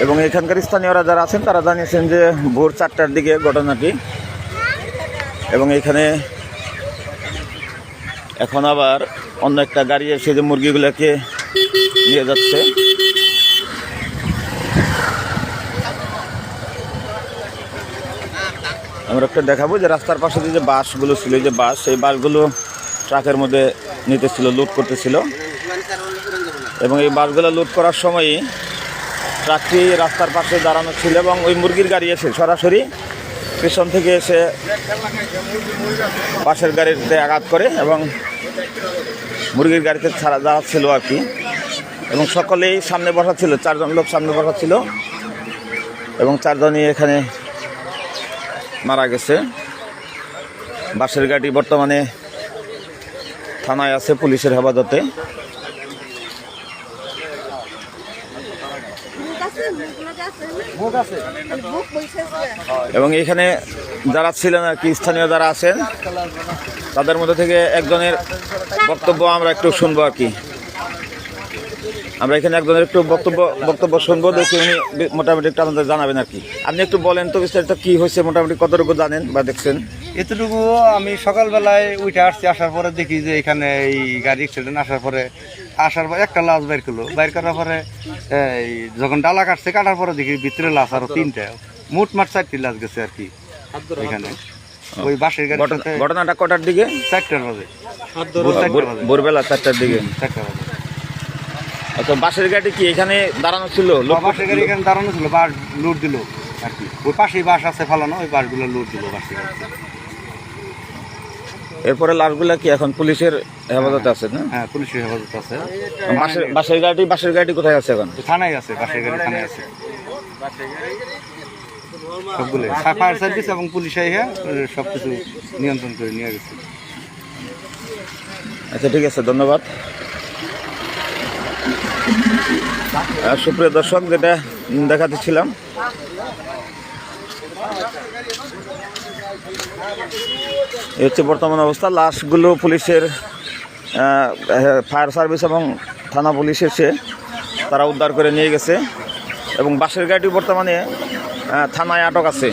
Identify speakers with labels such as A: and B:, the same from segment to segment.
A: এবং এখানকার স্থানীয়রা যারা আছেন তারা জানিয়েছেন যে ভোর 4টার দিকে ঘটনাটি। এবং এখানে এখন আবার অন্য একটা গাড়ি এসে যে মুরগিগুলোকে নিয়ে যাচ্ছে। আমরা একটা দেখাবো যে রাস্তার পাশে যে বাসগুলো ছিল, যে বাস, সেই বাসগুলো ট্রাকের মধ্যে নিতেছিল, লুট করতেছিল। এবং এই বাসগুলো লুট করার সময়ই ট্রাকটি রাস্তার পাশে দাঁড়ানো ছিল এবং ওই মুরগির গাড়ি এসে সরাসরি পেছন থেকে এসে বাসের গাড়িতে আঘাত করে এবং মুরগির গাড়িতে ছাড়া দাঁড়াচ্ছিল আর কি। এবং সকলেই সামনে বসা ছিল, 4 জন লোক সামনে বসা ছিল এবং 4 জনই এখানে মারা গেছে। বাসের গাড়ি বর্তমানে থানায় আছে, পুলিশের হেফাজতে। এবং এখানে যারা ছিলেন আর কি, স্থানীয় যারা আছেন, তাদের মধ্যে থেকে একজনের বক্তব্য আমরা একটু শুনবো আর কি। আমরা এখানে একজনের একটু বক্তব্য শুনবো, দেখি উনি মোটামুটি একটু আমাদের জানাবেন আর কি। আপনি একটু বলেন তো বিস্তারিত কী হয়েছে, মোটামুটি কতটুকু জানেন বা দেখছেন?
B: এতটুকু আমি সকালবেলায় উঠে আসছি, আসার পরে দেখি যে এখানে এই গাড়ি অ্যাক্সিডেন্ট। আসার পরে একটা লাশ বাইর করলো, বাইর করার পরে এই যখন ডালা কাটার পরে দেখি ভিতরে লাশ আরো 3টা, মোটমাট 4টি লাশ গেছে আর কি এখানে। ওই বাসের গাড়ি।
A: ঘটনাটা কটার দিকে?
B: 4টার বাজে,
A: ভোরবেলা 4টার দিকে।
B: 4টা বাজে।
A: আচ্ছা, বাসের গাড়ি কি এখানে দাঁড়ানো ছিল?
B: বাসের গাড়ি এখানে দাঁড়ানো ছিল, বাস লুট দিল আর কি। ওই পাশেই বাস আছে ফালানো, ওই বাসগুলো লুট দিল বাসের গাড়ি।
A: এরপরে লাশগুলা কি এখন পুলিশের হেফাজতে আছে না?
B: হ্যাঁ, পুলিশের হেফাজতে আছে।
A: বাসের গাড়ি কোথায় আছে এখন?
B: থানায় আছে, বাসের গাড়ি থানায় আছে সবগুলো। ফায়ার সার্ভিস এবং পুলিশ আইয়া সবকিছু নিয়ন্ত্রণ করে নিয়ে গেছে।
A: আচ্ছা, ঠিক আছে, ধন্যবাদ। সুপ্রিয় দর্শক, যেটা দেখাতেছিলাম, এই হচ্ছে বর্তমান অবস্থা। লাশগুলো পুলিশের ফায়ার সার্ভিস এবং থানা পুলিশ এসে তারা উদ্ধার করে নিয়ে গেছে এবং বাসের গাড়িটি বর্তমানে থানায় আটক আছে।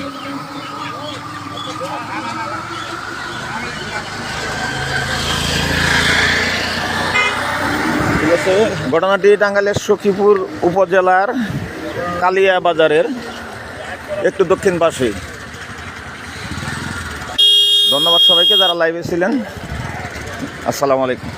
A: ঠিক আছে, ঘটনাটি টাঙ্গাইলের সখীপুর উপজেলার কালিয়া বাজারের একটু দক্ষিণ পাশে। ধন্যবাদ সবাইকে যারা লাইভে ছিলেন। আসসালামু আলাইকুম।